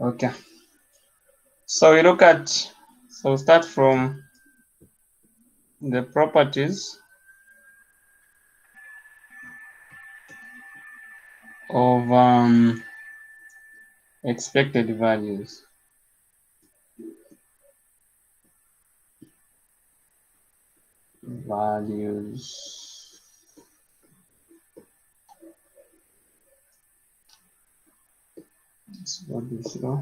Okay. So we look at, so start from the properties of expected values. Values. Let's go this way.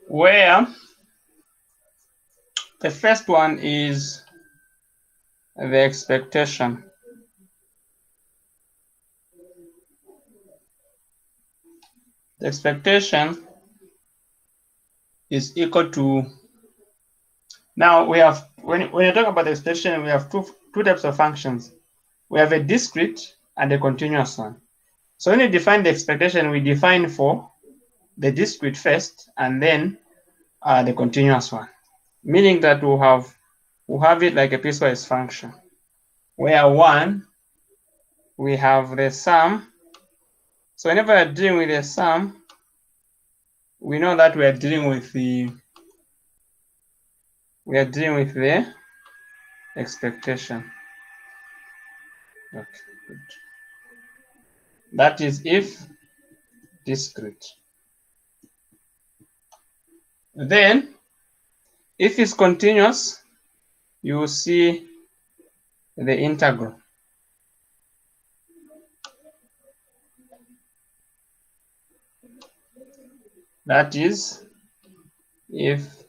Where the first one is the expectation. The expectation is equal to, now we have, when you talk about the expectation, we have two types of functions. We have a discrete and a continuous one. So when you define the expectation, we define for the discrete first and then the continuous one, meaning that we'll have it like a piecewise function, where one, we have the sum. So whenever we're dealing with the sum, we know that we are dealing with the expectation. Okay, good. That is if discrete. Then, if it's continuous, you will see the integral. That is if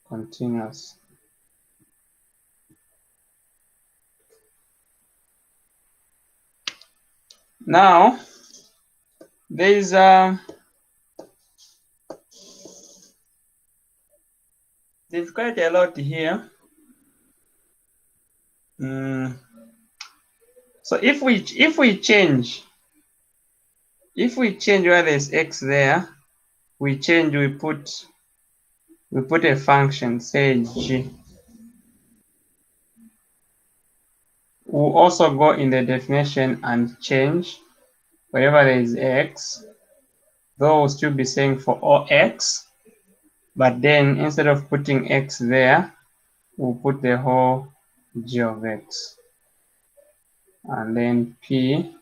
continuous. Now, there is there's quite a lot here. So if we change where there's x there, we put a function, say g. We'll also go in the definition and change wherever there is x, though we'll still be saying for all x, but then instead of putting x there, we'll put the whole g of x. And then p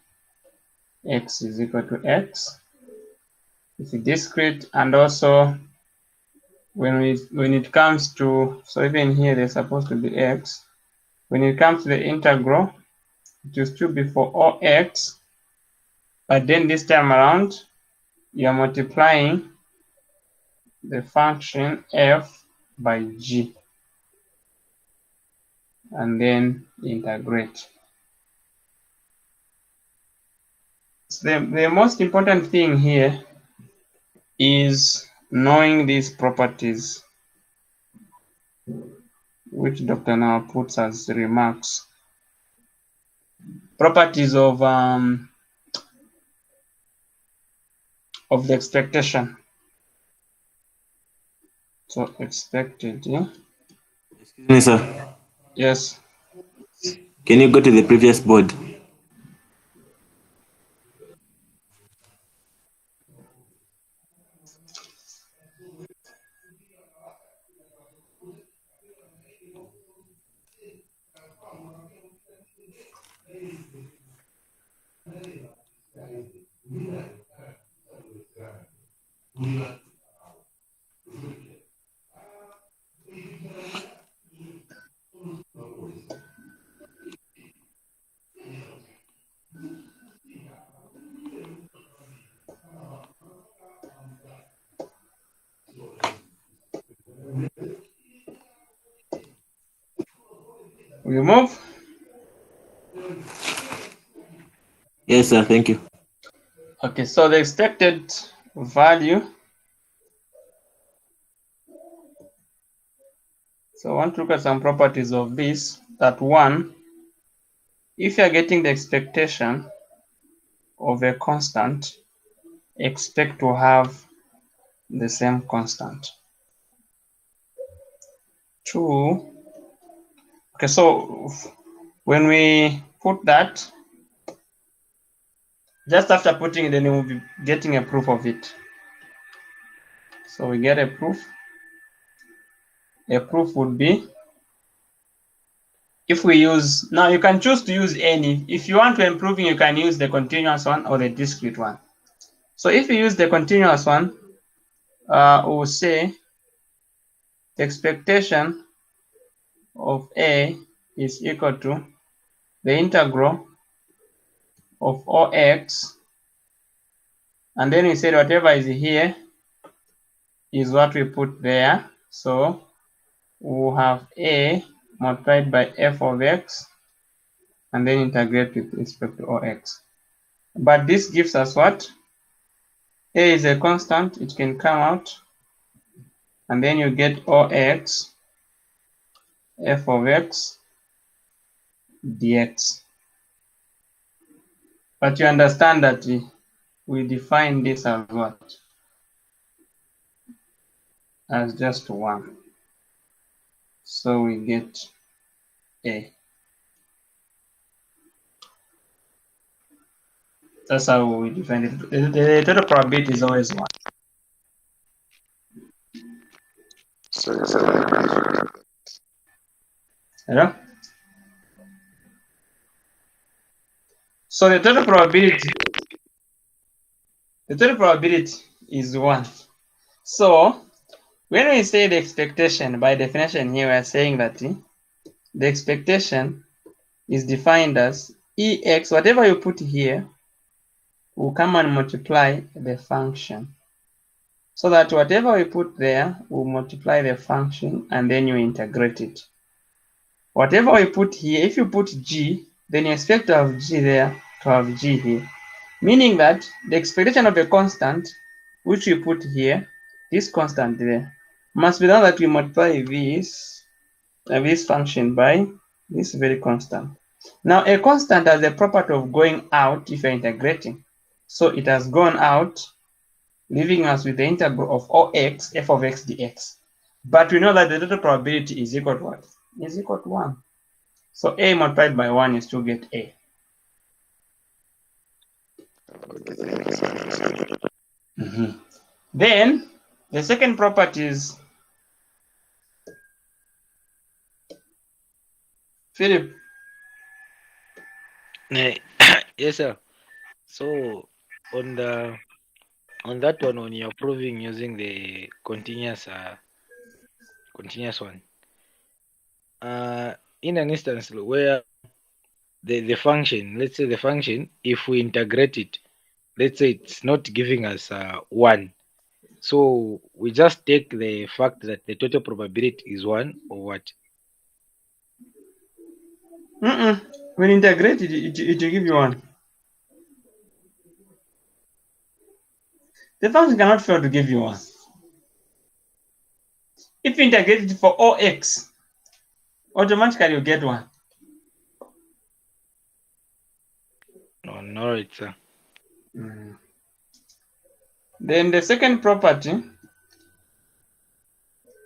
x is equal to x. It's discrete, and also when it comes to, so even here there's supposed to be x. When it comes to the integral, it will still be for all x, but then this time around, you are multiplying the function f by g, and then integrate. So the most important thing here is knowing these properties, which Dr. now puts as remarks. Properties of the expectation. So expected, yeah? Excuse me, sir. Yes. Can you go to the previous board? We move? Yes, sir. Thank you. Okay, so the expected value. So I want to look at some properties of this. That one, if you're getting the expectation of a constant, expect to have the same constant. 2. Okay, so when we put that, just after putting it, then we'll be getting a proof of it. So we get a proof. A proof would be, if we use, now you can choose to use any. If you want to improving, you can use the continuous one or the discrete one. So if you use the continuous one, we'll say the expectation of A is equal to the integral of Ox, and then we said whatever is here is what we put there. So we'll have A multiplied by f of x and then integrate with respect to Ox. But this gives us what? A is a constant, it can come out, and then you get Ox f of x dx. But you understand that we define this as what? As just 1. So we get A. That's how we define it. The total probability is always 1. Hello? So the total probability is 1. So when we say the expectation, by definition here, we are saying that the expectation is defined as Ex, whatever you put here, will come and multiply the function. So that whatever we put there will multiply the function and then you integrate it. Whatever we put here, if you put G, then you expect to have G there, to have G here. Meaning that the expectation of a constant, which we put here, this constant there, must be done that we multiply this function by this very constant. Now, a constant has the property of going out if you're integrating. So it has gone out, leaving us with the integral of Ox, f of x dx. But we know that the total probability is equal to what? Is equal to 1. So A multiplied by 1 is to get A. Then, the second property is, Philip. Yes, sir. So on that one, when you're proving using the continuous one, in an instance where the function, let's say the function, if we integrate it, let's say it's not giving us 1. So we just take the fact that the total probability is 1 or what? When integrate it will give you 1. The function cannot fail to give you 1. If you integrate it for Ox, automatically you get 1. No, right, sir. Then the second property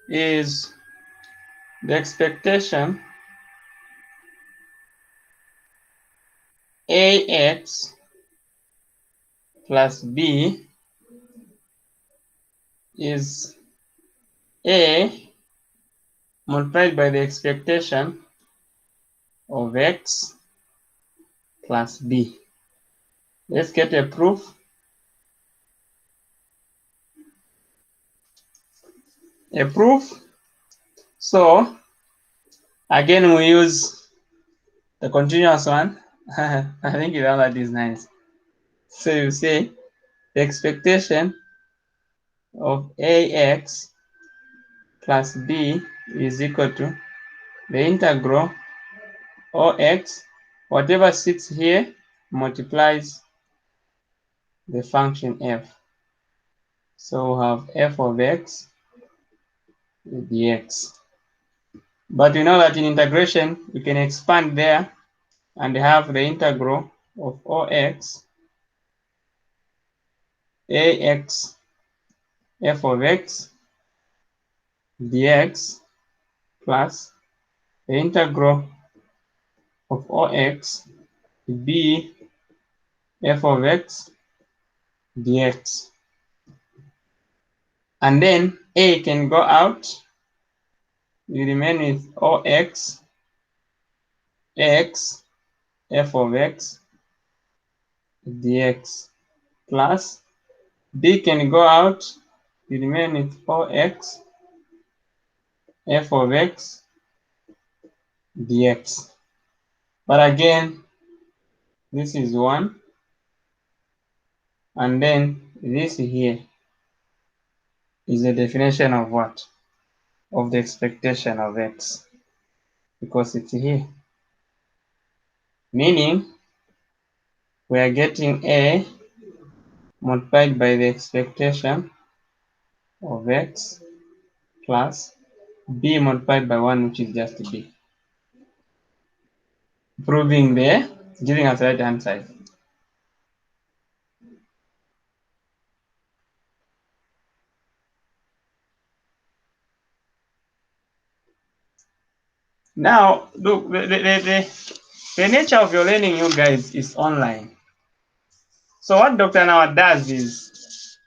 is the expectation Ax plus B is A multiplied by the expectation of x plus B. Let's get a proof. So again, we use the continuous one. I think that is nice. So you say the expectation of Ax plus B is equal to the integral Ox, whatever sits here multiplies the function f. So we'll have f of x dx. But you know that in integration, we can expand there and have the integral of Ox Ax f of x dx plus the integral of Ox b f of x dx. And then a can go out, you remain with Ox x f of x dx plus b can go out, you remain with Ox f of x dx. But again, this is 1, and then this here is the definition of what? Of the expectation of x, because it's here. Meaning, we are getting a multiplied by the expectation of x plus b multiplied by 1, which is just b. Proving there, giving us the right hand side. Now, look, the nature of your learning, you guys, is online. So what Dr. Now does is,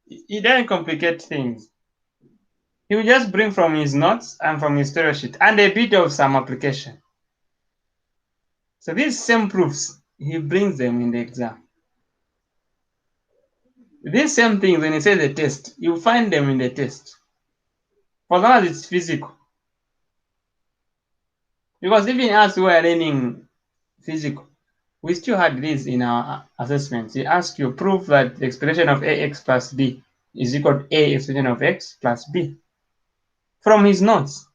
he doesn't complicate things. He will just bring from his notes and from his story sheet and a bit of some application. So these same proofs, he brings them in the exam. These same things, when he says the test, you find them in the test. For long as it's physical. Because even as we are learning physical, we still had this in our assessments. He asks you prove that the expression of ax plus b is equal to a expression of x plus b from his notes.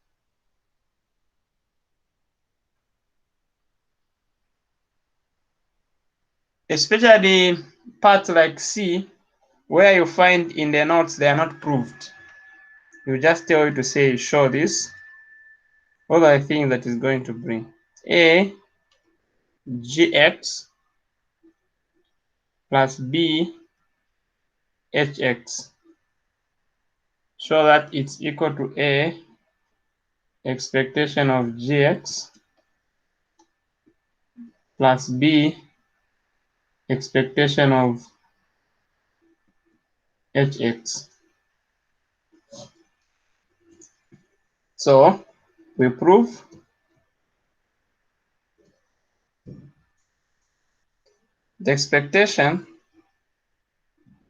Especially parts like C, where you find in the notes they are not proved. You just tell you to say show this. What are the things that is going to bring? A gx plus b hx. Show that it's equal to a expectation of gx plus b expectation of hx. So we prove the expectation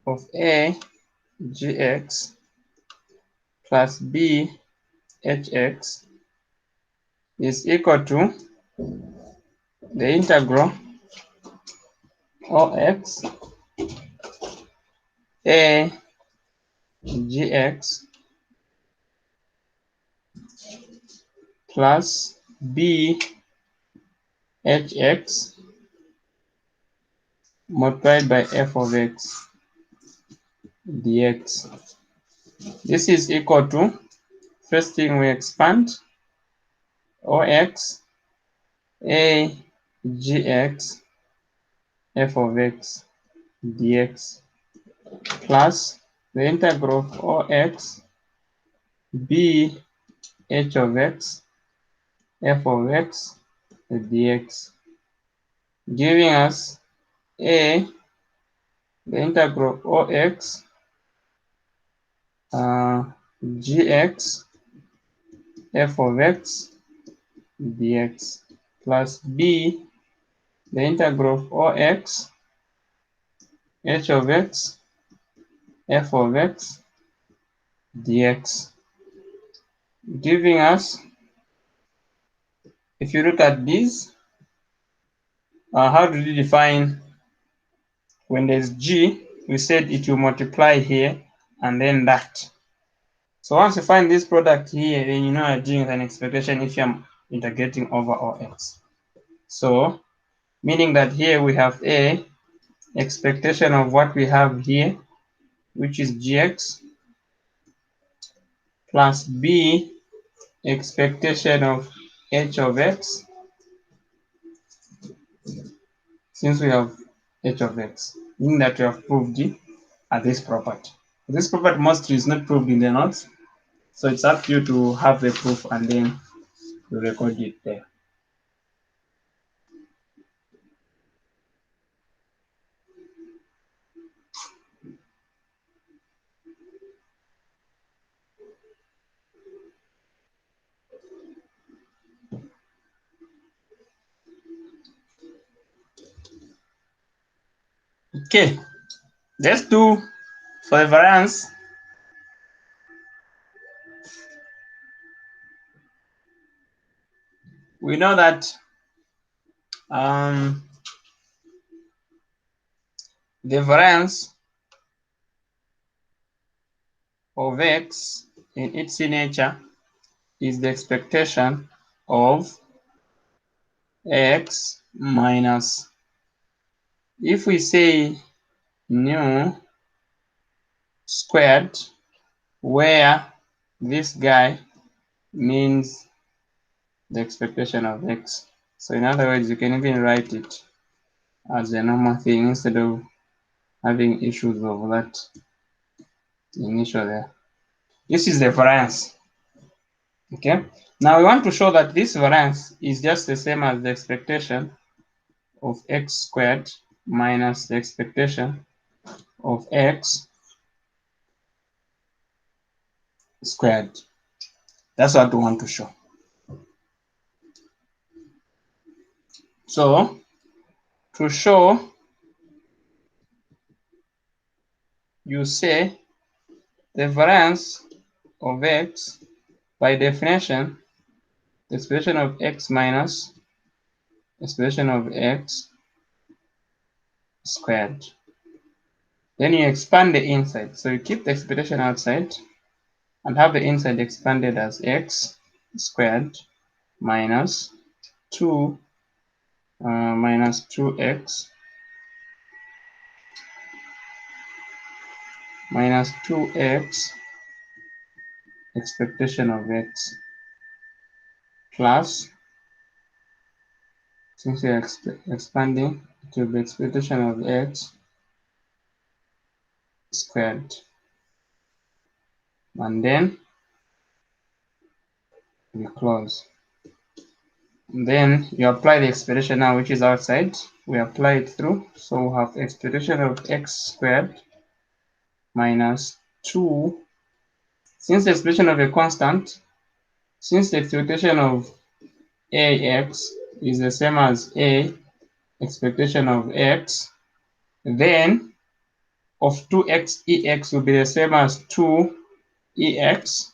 of a gx plus b hx is equal to the integral Ox a gx plus b hx multiplied by f of x dx. This is equal to, first thing we expand, Ox a gx f of x dx plus the integral of Ox b h of x f of x dx, giving us a the integral Ox gx f of x dx plus b the integral of Ox h of x f of x dx, giving us, if you look at this, how do we define when there's g? We said it will multiply here and then that. So once you find this product here, then you know you're doing an expectation if you're integrating over Ox. So meaning that here we have a expectation of what we have here, which is gx, plus b expectation of h of x, since we have h of x, meaning that we have proved this property. This property mostly is not proved in the notes, So it's up to you to have the proof and then you record it there. Okay, let's do for the variance. We know that the variance of x in its signature is the expectation of x minus, if we say nu squared, where this guy means the expectation of x. So in other words, you can even write it as a normal thing instead of having issues of that initial there. This is the variance. Okay. Now we want to show that this variance is just the same as the expectation of x squared minus the expectation of x squared. That's what we want to show. So to show, you say the variance of x, by definition, the expression of x minus expression of x squared. Then you expand the inside. So you keep the expression outside and have the inside expanded as x squared minus 2 minus 2x minus 2x expectation of x plus, since we are expanding, it will be expectation of x squared. And then we close. And then you apply the expression now, which is outside. We apply it through. So we have expectation of x squared minus 2. Since the expression of a constant, since the expectation of ax is the same as a expectation of x, then of 2x ex will be the same as 2ex.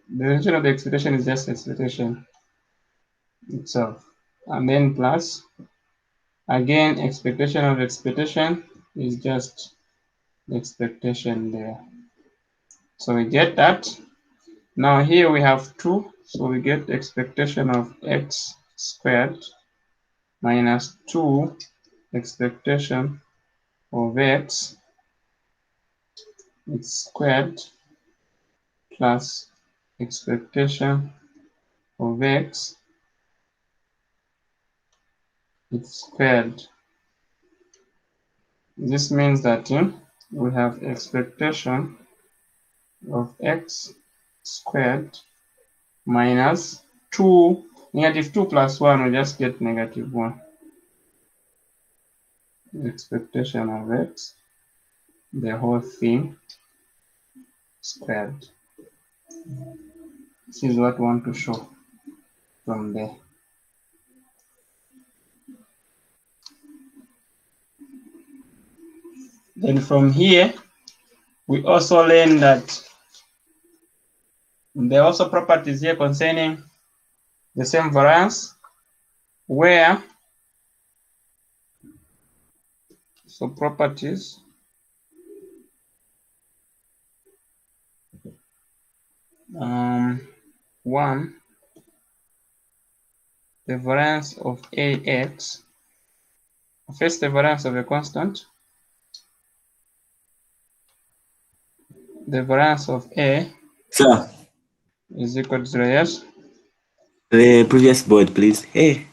The definition of the expectation is just expectation itself. And then plus, again, expectation of expectation is just the expectation there. So we get that. Now here we have 2, so we get expectation of x squared minus 2 expectation of x, it's squared, plus expectation of x, it's squared. This means that we have expectation of x squared minus 2, negative 2 plus 1, we just get negative 1. Expectation of x, the whole thing, squared. This is what we want to show from there. Then from here, we also learn that there are also properties here concerning the same variance, where, so properties, one, the variance of ax, first the variance of a constant, the variance of a Sir, is equal to 0, yes? the previous board, please. Hey.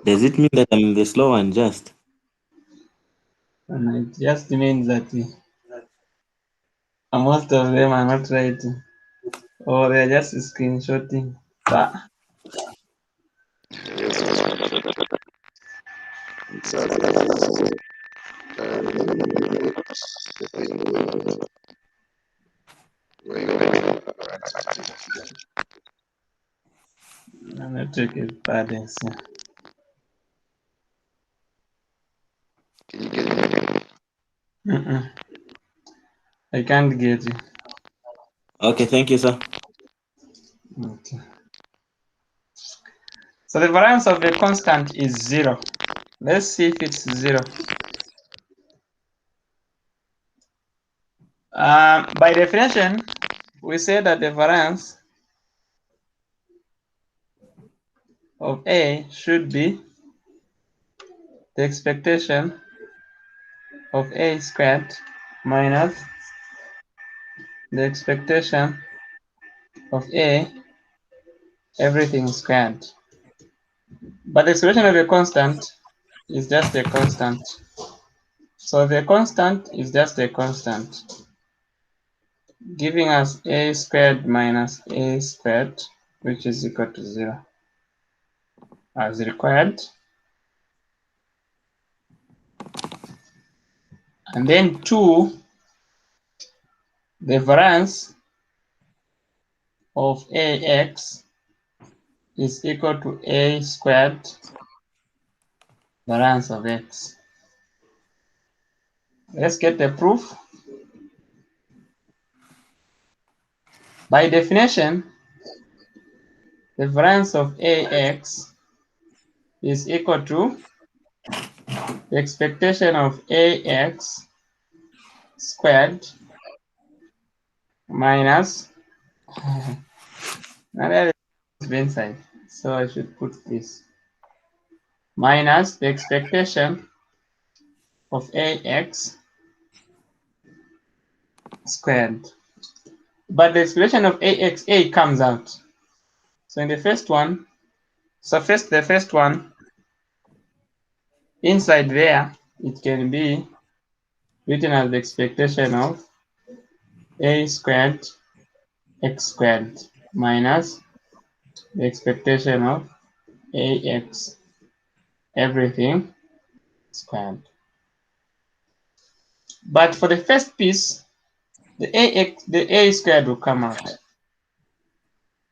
Does it mean that I'm the slow one just? And it just means that most of them are not right, or they're just screenshotting. But the network is bad. So. I can't get you. Okay, thank you, sir. Okay. So the variance of the constant is 0. Let's see if it's 0. By definition, we say that the variance of A should be the expectation of A squared minus the expectation of A everything squared. But the expression of a constant is just a constant. So the constant is just a constant, giving us A squared minus A squared, which is equal to 0, as required. And then 2, the variance of AX is equal to A squared variance of X. Let's get the proof. By definition, the variance of AX is equal to the expectation of AX squared minus now that is inside, so I should put this minus the expectation of AX squared. But the expression of AXA comes out. So in the first one, the first one inside there, it can be written as the expectation of A squared X squared minus the expectation of AX everything squared. But for the first piece, the A squared will come out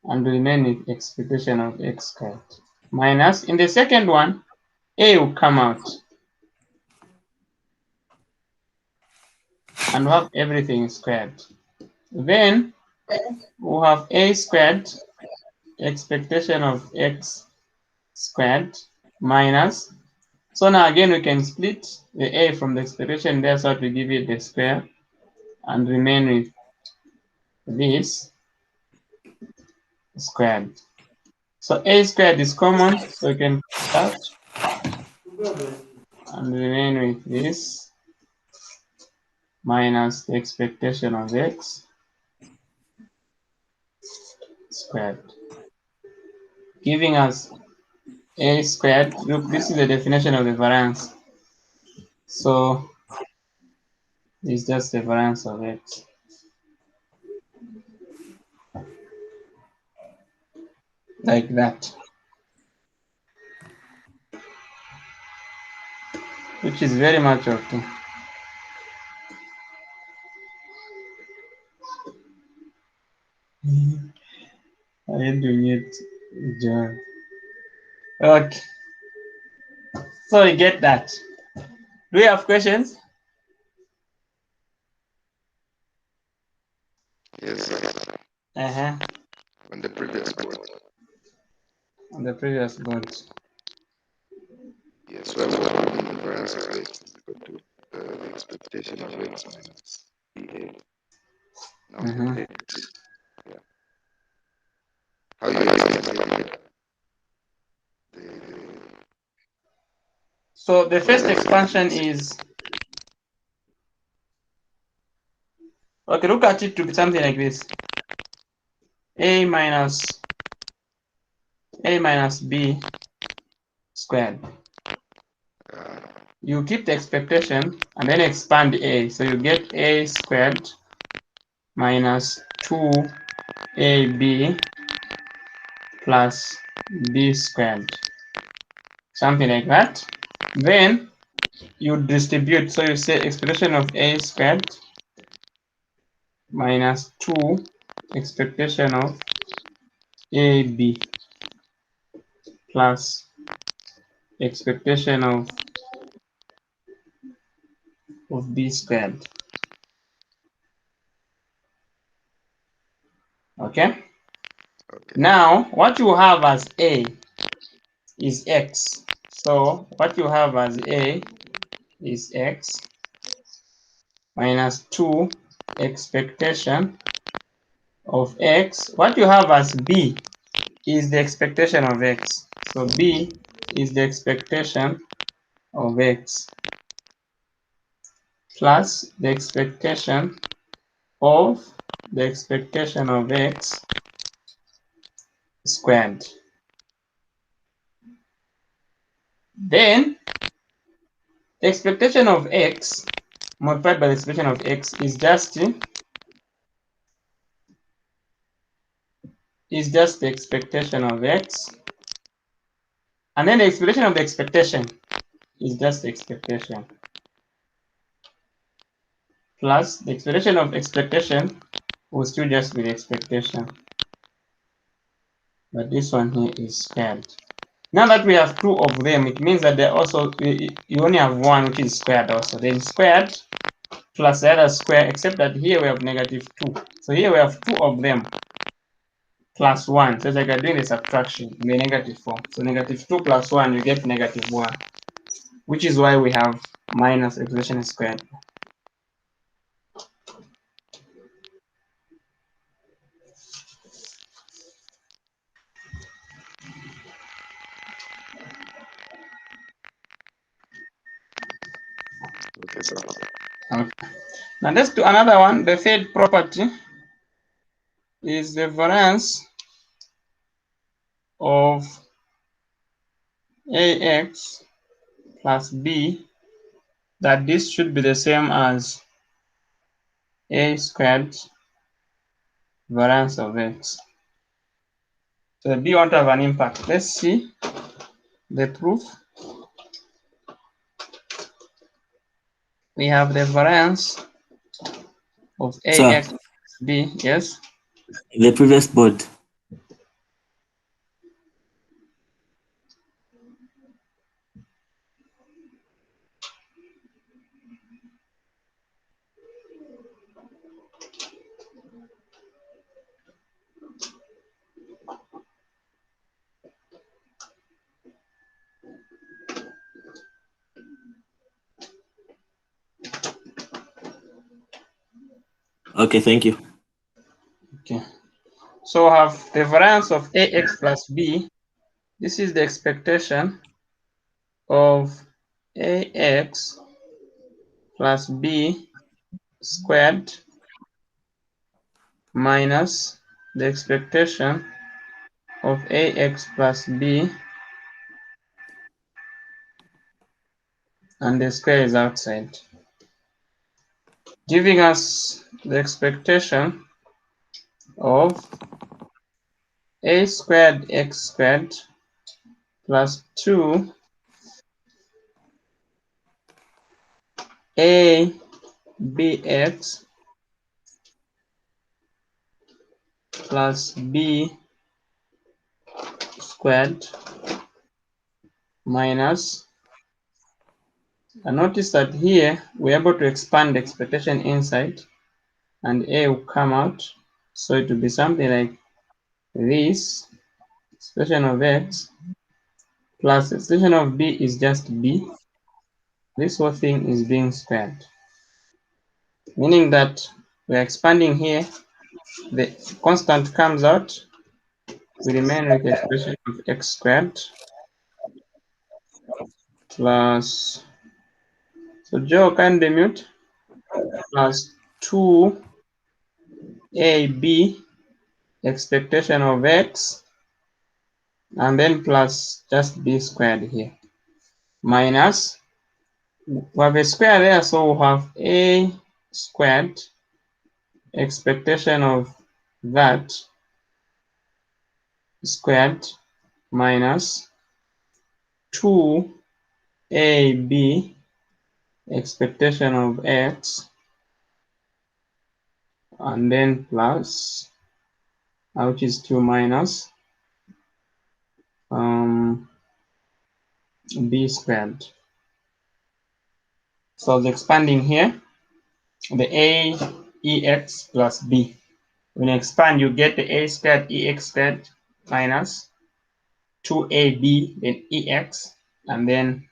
and remain with expectation of X squared. Minus, in the second one, A will come out and we'll have everything squared. Then we'll have A squared expectation of X squared minus. So now again we can split the A from the expectation there, so to give it the square and remain with this squared. So A squared is common, so you can start and remain with this minus the expectation of X squared, giving us A squared. Look, this is the definition of the variance. So it's just the variance of X. Like that. Which is very much okay. I am doing it, John. Okay. So you get that. Do you have questions? Yes, Uh-huh. on the previous board. On the previous board. Yes, well, the variance of x is equal to the expectation of x minus EA. Now, Mm-hmm. x. Yeah. How you explain the So the first expansion is, okay, look at it to be something like this. A minus B squared. You keep the expectation and then expand a, so you get a squared minus 2ab plus b squared, something like that. Then you distribute, so you say expectation of a squared minus 2 expectation of ab plus expectation of b squared. Okay? Now, what you have as a is x. So, what you have as a is x minus 2 expectation of x. What you have as b is the expectation of x. So, b is the expectation of x plus the expectation of x squared. Then the expectation of x multiplied by the expectation of x is just the expectation of x, and then the expectation of the expectation is just the expectation plus the expectation of expectation will still just be the expectation, but this one here is squared. Now that we have two of them, it means that they also, you only have one which is squared also. Then squared plus the other square, except that here we have negative 2. So here we have two of them plus 1. So it's like I'm doing a subtraction in the negative form. So negative 2 plus 1, you get negative 1, which is why we have minus expression squared. Okay, sir. Okay. Now let's do another one. The third property is the variance of ax plus b, that this should be the same as a squared variance of x. So b won't have an impact. Let's see the proof. We have the variance of ax Sir, plus b. Yes. the previous board. Okay, thank you. Okay. So we have the variance of ax plus b. This is the expectation of ax plus b squared minus the expectation of ax plus b, and the square is outside, giving us the expectation of a squared x squared plus 2 a bx plus b squared minus, and notice that here we're able to expand the expectation inside and a will come out, so it will be something like this. Expression of x plus expression of b is just b. This whole thing is being squared, meaning that we're expanding here, the constant comes out, we remain with the expression of x squared plus, so Joe can be mute, plus 2ab expectation of x and then plus just b squared here, minus, we have a square there, so we'll have a squared, expectation of that squared, minus 2ab, expectation of x, and then plus, which is 2 minus b squared. So I was expanding here, the a ex plus b. When you expand, you get the a squared ex squared minus 2ab, then ex, and then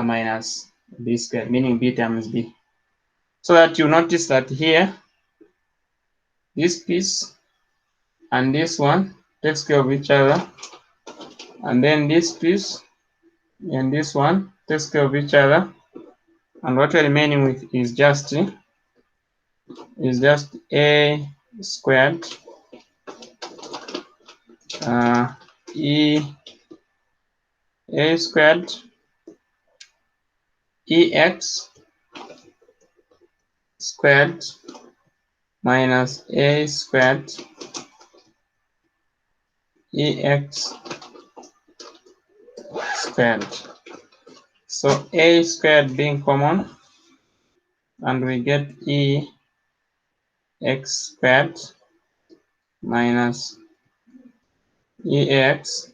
minus b squared, meaning b times b. So that you notice that here, this piece and this one takes care of each other, and then this piece and this one takes care of each other, and what we're remaining with is just a squared a squared ex squared minus a squared ex squared. So a squared being common, and we get ex squared minus ex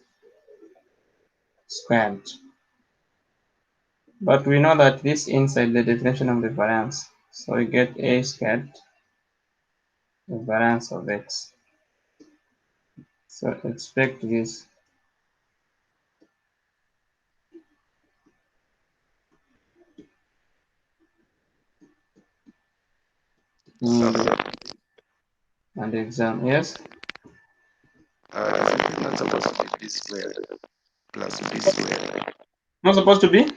squared. But we know that this inside the definition of the variance. So we get a squared, the variance of x. So expect this. And the exam, yes? Is it not supposed to be b squared plus b squared? Not supposed to be?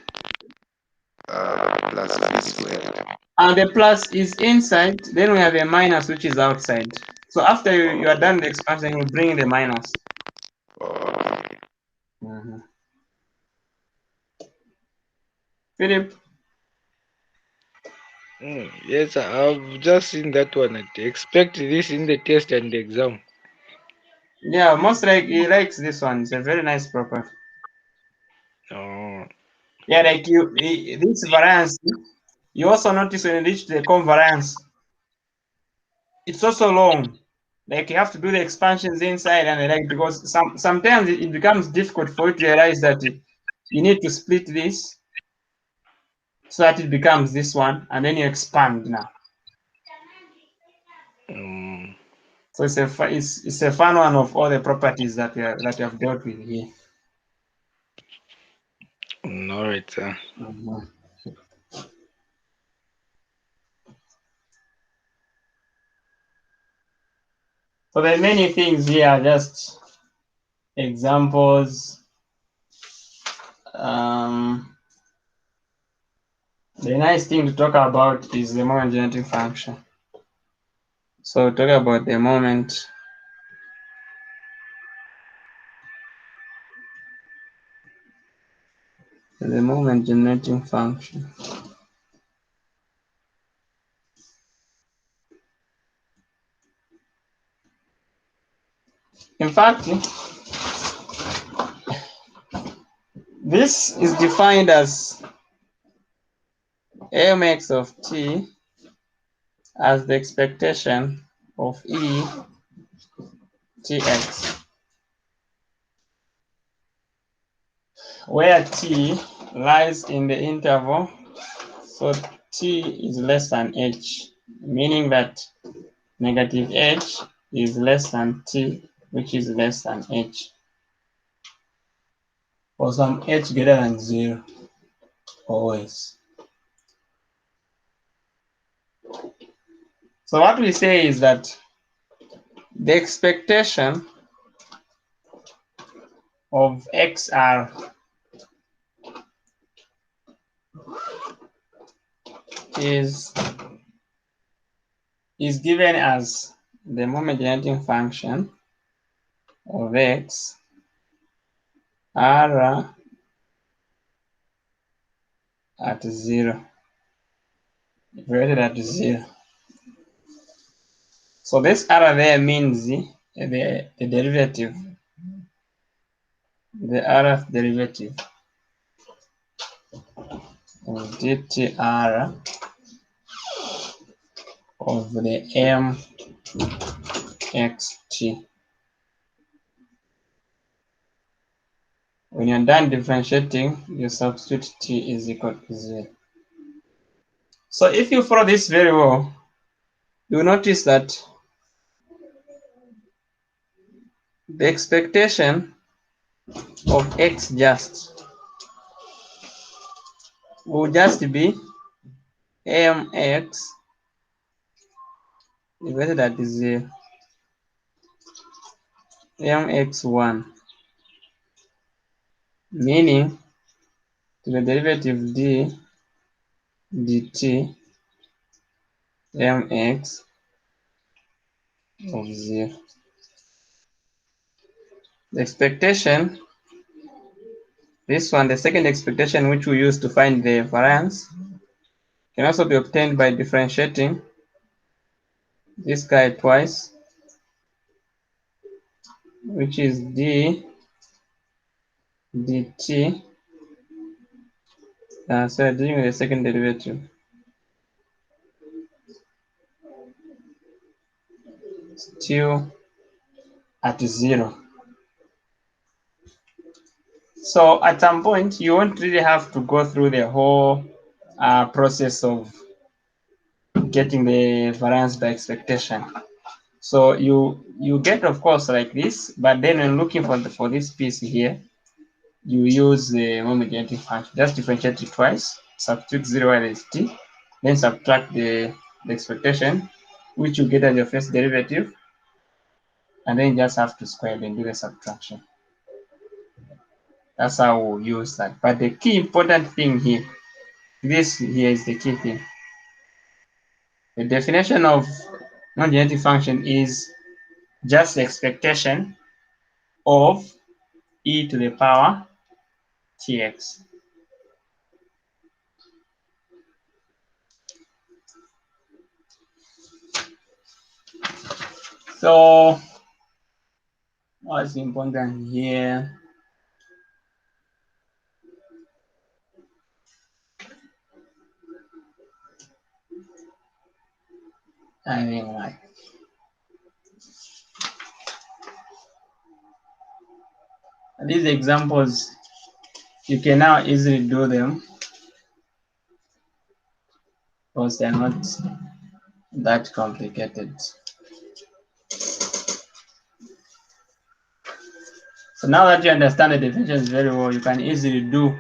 Plus b squared. And the plus is inside, then we have a minus which is outside. So after you are done the expansion, you bring the minus. Okay. Philip? Yes, I've just seen that one. I expect this in the test and the exam. Yeah, most like he likes this one. It's a very nice property. Oh, Yeah, like this variance, you also notice when you reach the covariance, it's also long. Like you have to do the expansions inside and like, because sometimes it becomes difficult for you to realize that you need to split this so that it becomes this one, and then you expand now. So it's a fun one of all the properties that we have dealt with here. all right, sir. So the many things here are just examples. The nice thing to talk about is the moment generating function. So talk about the moment generating function. In fact, this is defined as mx of t as the expectation of tx, where t lies in the interval, so t is less than h, meaning that negative h is less than t, which is less than h, or some h greater than 0 always. So what we say is that the expectation of xr is given as the moment generating function of x r at 0, evaluated at 0. So this r there means the derivative, the rth derivative of dtr of the mxt. When you're done differentiating, you substitute t is equal to 0. So if you follow this very well, you'll notice that the expectation of x just will just be mx divided at 0, mx1, meaning to the derivative d dt mx of 0. The expectation, this one, the second expectation which we use to find the variance, can also be obtained by differentiating this guy twice, which is d dt, so doing the second derivative, still at 0. So at some point, you won't really have to go through the whole process of getting the variance by expectation. So you get, of course, like this, but then when looking for this piece here, you use the homogeneity function. Just differentiate it twice, substitute 0 where there is t, then subtract the expectation, which you get as your first derivative, and then you just have to square it and do the subtraction. That's how we'll use that. But the key important thing here, this here is the key thing. The definition of non-genetic function is just the expectation of e to the power tx. So what's important here? I mean, like, these examples, you can now easily do them because they're not that complicated. So now that you understand the definitions very well, you can easily do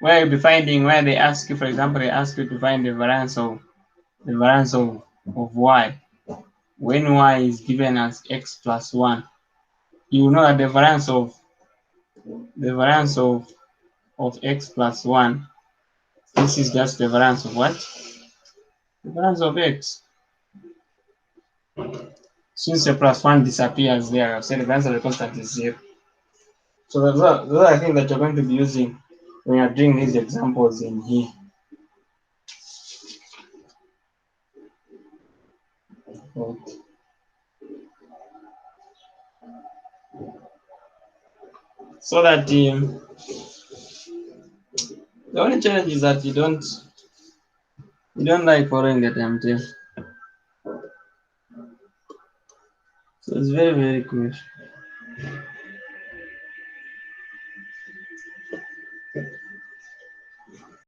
where you'll be finding where they ask you, for example, they ask you to find the variance of y. When y is given as x plus 1, you know that the variance of x plus 1, this is just the variance of what? The variance of x. Since the plus 1 disappears there, I'll say the variance of the constant is 0. So those are the things that you're going to be using when you're doing these examples in here. Okay. So that the only challenge is that you don't like following the timetable. So it's very, very good.